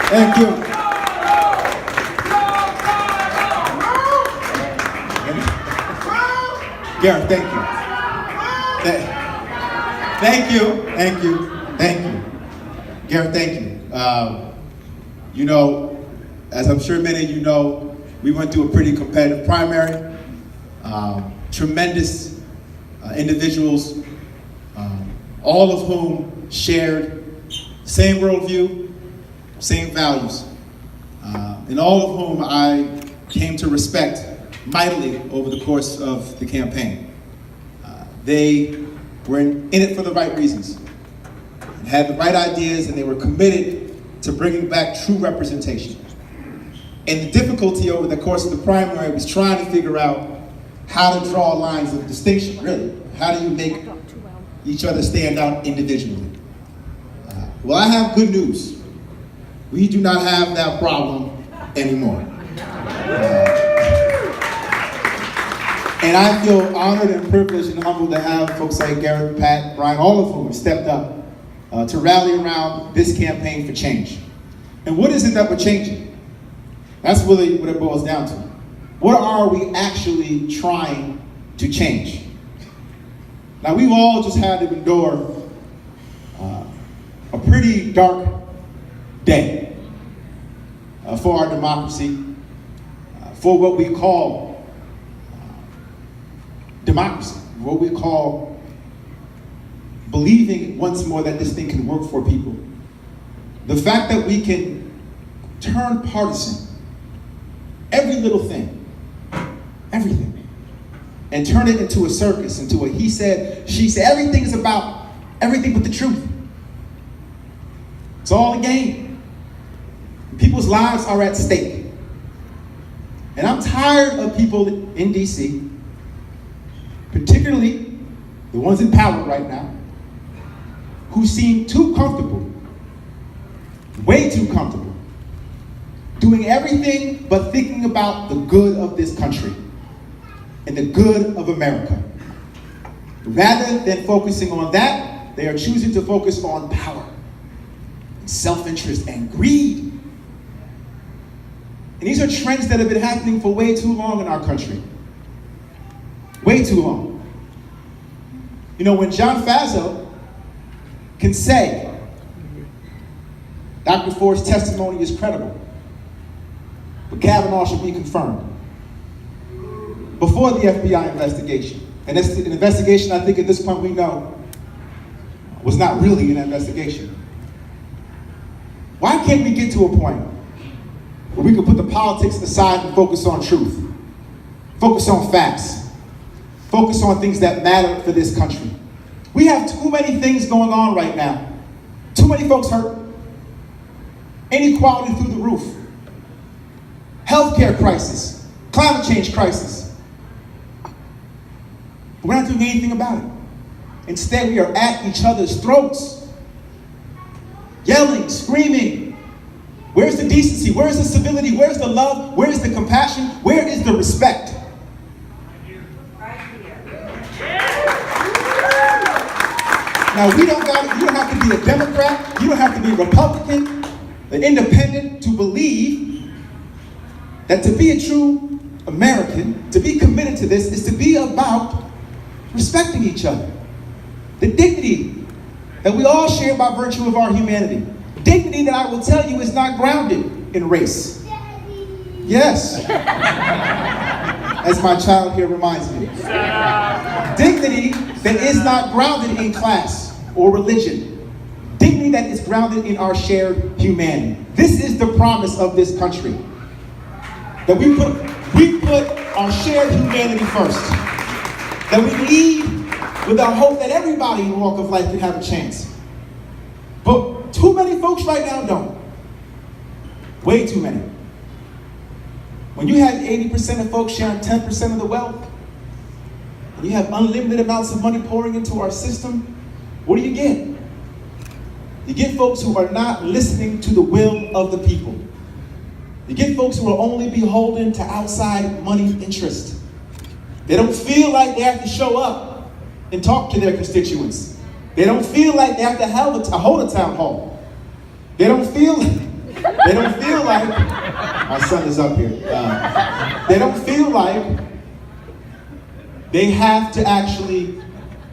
Thank you. Gareth, thank you. Thank you. Thank you. Thank you. Gareth, thank you. You know, as I'm sure many of you know, we went through a pretty competitive primary. Tremendous individuals, all of whom shared the same worldview, same values, and all of whom I came to respect mightily over the course of the campaign. They were in it for the right reasons, and had the right ideas, and they were committed to bringing back true representation. And the difficulty over the course of the primary was trying to figure out how to draw lines of distinction, really. How do you make each other stand out individually? Well, I have good news. We do not have that problem anymore. And I feel honored and privileged and humbled to have folks like Gareth, Pat, Brian, all of whom have stepped up to rally around this campaign for change. And what is it that we're changing? That's really what it boils down to. What are we actually trying to change? Now, we've all just had to endure a pretty dark day for our democracy, for what we call democracy, what we call believing once more that this thing can work for people. The fact that we can turn partisan, every little thing, everything, and turn it into a circus, into a he said, she said. Everything is about everything but the truth. It's all a game. People's lives are at stake. And I'm tired of people in DC, particularly the ones in power right now, who seem too comfortable, way too comfortable, doing everything but thinking about the good of this country and the good of America. Rather than focusing on that, they are choosing to focus on power, self-interest, and greed. And these are trends that have been happening for way too long in our country. Way too long. You know, when John Faso can say Dr. Ford's testimony is credible, but Kavanaugh should be confirmed before the FBI investigation. And it's an investigation I think at this point we know was not really an investigation. Why can't we get to a point where we can put the politics aside and focus on truth, focus on facts, focus on things that matter for this country? We have too many things going on right now. Too many folks hurt. Inequality through the roof. Healthcare crisis. Climate change crisis. But we're not doing anything about it. Instead, we are at each other's throats. Yelling, screaming. Where's the decency? Where's the civility? Where's the love? Where's the compassion? Where is the respect? Now, you don't have to be a Democrat, you don't have to be a Republican, an independent to believe that to be a true American, to be committed to this, is to be about respecting each other. The dignity that we all share by virtue of our humanity. Dignity that I will tell you is not grounded in race. Yes. As my child here reminds me. Dignity that is not grounded in class or religion. Dignity that is grounded in our shared humanity. This is the promise of this country. That we put our shared humanity first. That we lead with our hope that everybody in the walk of life can have a chance. But too many folks right now don't. Way too many. When you have 80% of folks sharing 10% of the wealth, and you have unlimited amounts of money pouring into our system, what do you get? You get folks who are not listening to the will of the people. You get folks who are only beholden to outside money interest. They don't feel like they have to show up and talk to their constituents. They don't feel like they have to hold a town hall. They don't feel They don't feel like, my son is up here. They don't feel like they have to actually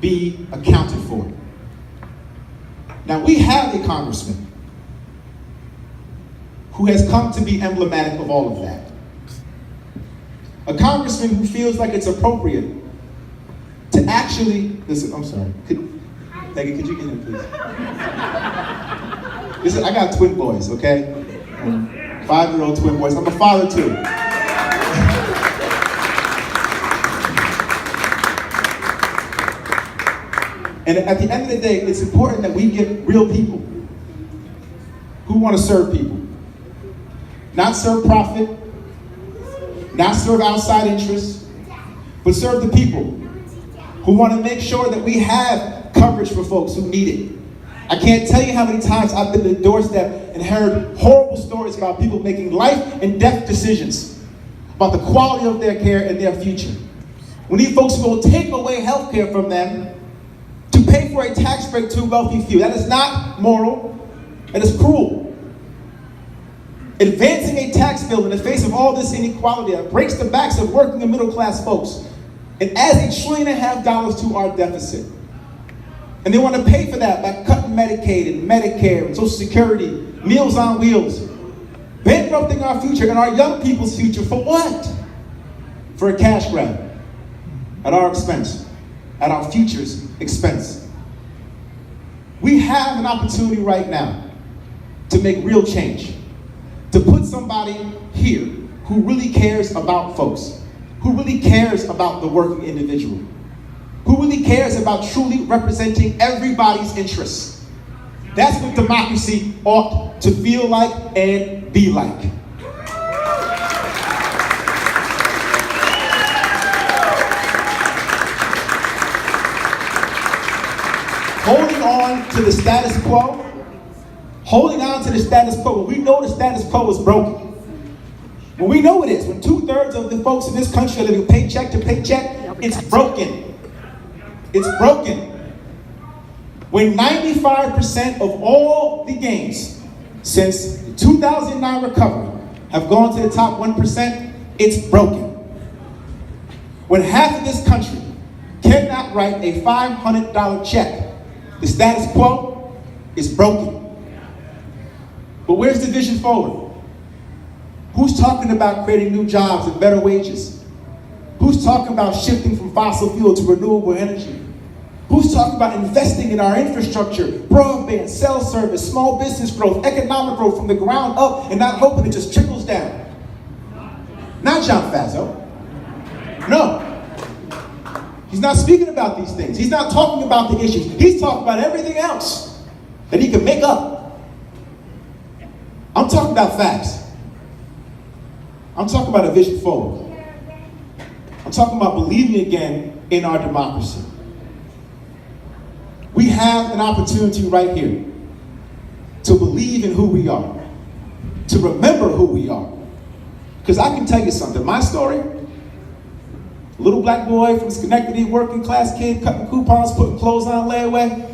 be accounted for. Now, we have a congressman who has come to be emblematic of all of that. A congressman who feels like it's appropriate to actually, listen, I'm sorry. Megan, could you get in, please? Listen, I got twin boys, okay? 5-year-old twin boys. I'm a father too. And at the end of the day, it's important that we get real people who want to serve people. Not serve profit, not serve outside interests, but serve the people who want to make sure that we have coverage for folks who need it. I can't tell you how many times I've been to the doorstep and heard horrible stories about people making life and death decisions about the quality of their care and their future. We need folks who will take away health care from them to pay for a tax break to wealthy few. That is not moral. That is cruel. Advancing a tax bill in the face of all this inequality that breaks the backs of working and middle class folks and adds $1.5 trillion to our deficit. And they want to pay for that by cutting Medicaid and Medicare and Social Security, Meals on Wheels, bankrupting our future and our young people's future for what? For a cash grab at our expense, at our future's expense. We have an opportunity right now to make real change, to put somebody here who really cares about folks, who really cares about the working individual, who really cares about truly representing everybody's interests. That's what democracy ought to feel like and be like. Holding on to the status quo, when we know the status quo is broken. When we know it is, when 2/3 of the folks in this country are living paycheck to paycheck, it's broken. It's broken. When 95% of all the gains since the 2009 recovery have gone to the top 1%, it's broken. When half of this country cannot write a $500 check, the status quo is broken. But where's the vision forward? Who's talking about creating new jobs and better wages? Who's talking about shifting from fossil fuel to renewable energy? Who's talking about investing in our infrastructure, broadband, cell service, small business growth, economic growth from the ground up and not hoping it just trickles down? Not John Fazzo. No. He's not speaking about these things. He's not talking about the issues. He's talking about everything else that he can make up. I'm talking about facts. I'm talking about a vision forward. I'm talking about believing again in our democracy. We have an opportunity right here to believe in who we are, to remember who we are. Because I can tell you something, my story, little black boy from Schenectady, working class kid, cutting coupons, putting clothes on layaway,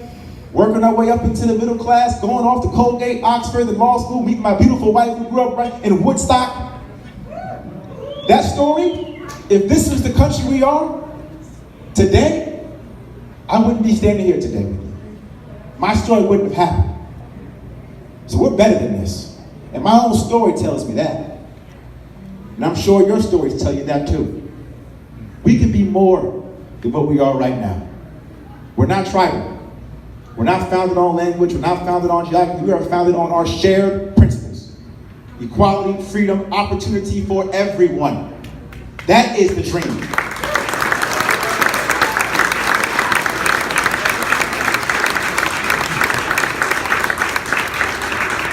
working our way up into the middle class, going off to Colgate, Oxford, and law school, meeting my beautiful wife who grew up right in Woodstock. That story, if this is the country we are today, I wouldn't be standing here today with you. My story wouldn't have happened. So we're better than this. And my own story tells me that. And I'm sure your stories tell you that too. We can be more than what we are right now. We're not tribal. We're not founded on language. We're not founded on geography. We are founded on our shared principles. Equality, freedom, opportunity for everyone. That is the dream.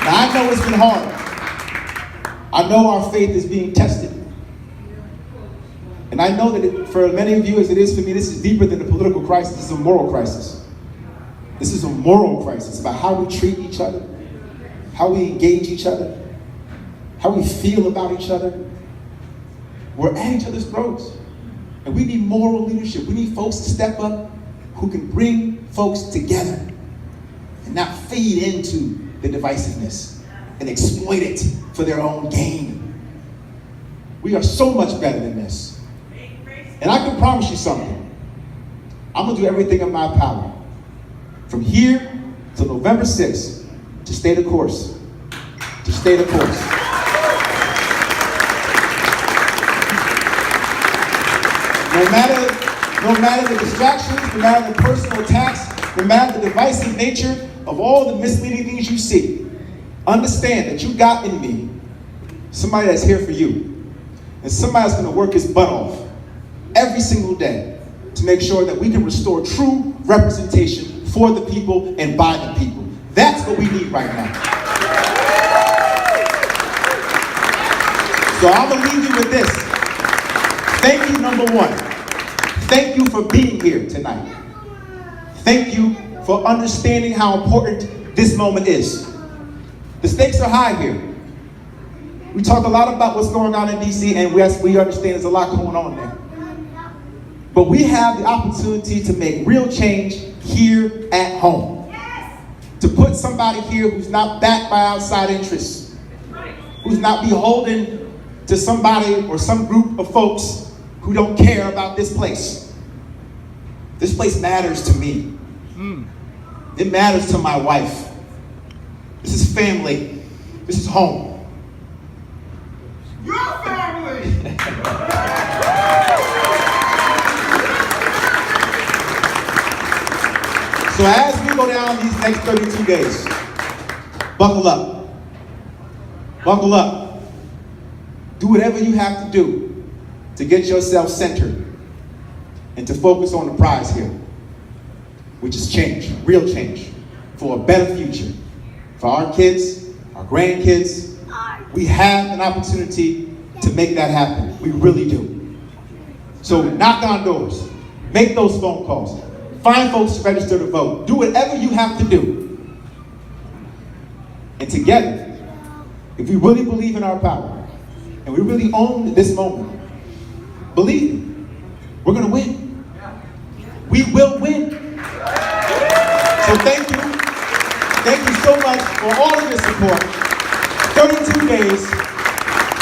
Now, I know it's been hard. I know our faith is being tested. And I know that for many of you, as it is for me, this is deeper than a political crisis. This is a moral crisis. This is a moral crisis about how we treat each other, how we engage each other, how we feel about each other. We're at each other's throats. And we need moral leadership. We need folks to step up who can bring folks together and not feed into the divisiveness. and exploit it for their own gain. We are so much better than this. And I can promise you something. I'm going to do everything in my power from here till November 6th to stay the course. To stay the course. No matter the distractions, no matter the personal attacks, no matter the divisive nature of all the misleading things you see, understand that you got in me somebody that's here for you. And somebody's going to work his butt off every single day to make sure that we can restore true representation for the people and by the people. That's what we need right now. So I'm going to leave you with this. Thank you, number one. Thank you for being here tonight. Thank you for understanding how important this moment is. The stakes are high here. We talk a lot about what's going on in DC, and we understand there's a lot going on there. But we have the opportunity to make real change here at home. To put somebody here who's not backed by outside interests, who's not beholden to somebody or some group of folks who don't care about this place. This place matters to me. It matters to my wife. This is family. This is home. Your family! So as we go down these next 32 days, buckle up. Buckle up. Do whatever you have to do to get yourself centered and to focus on the prize here, which is change, real change, for a better future. For our kids, our grandkids, we have an opportunity to make that happen. We really do. So knock on doors, make those phone calls, find folks to register to vote, do whatever you have to do. And together, if we really believe in our power, and we really own this moment, believe me, we're gonna win. We will win. So thank you. Thank you so much for all of your support. 32 days,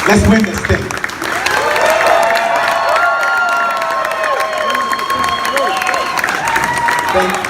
let's win this thing. Thank you.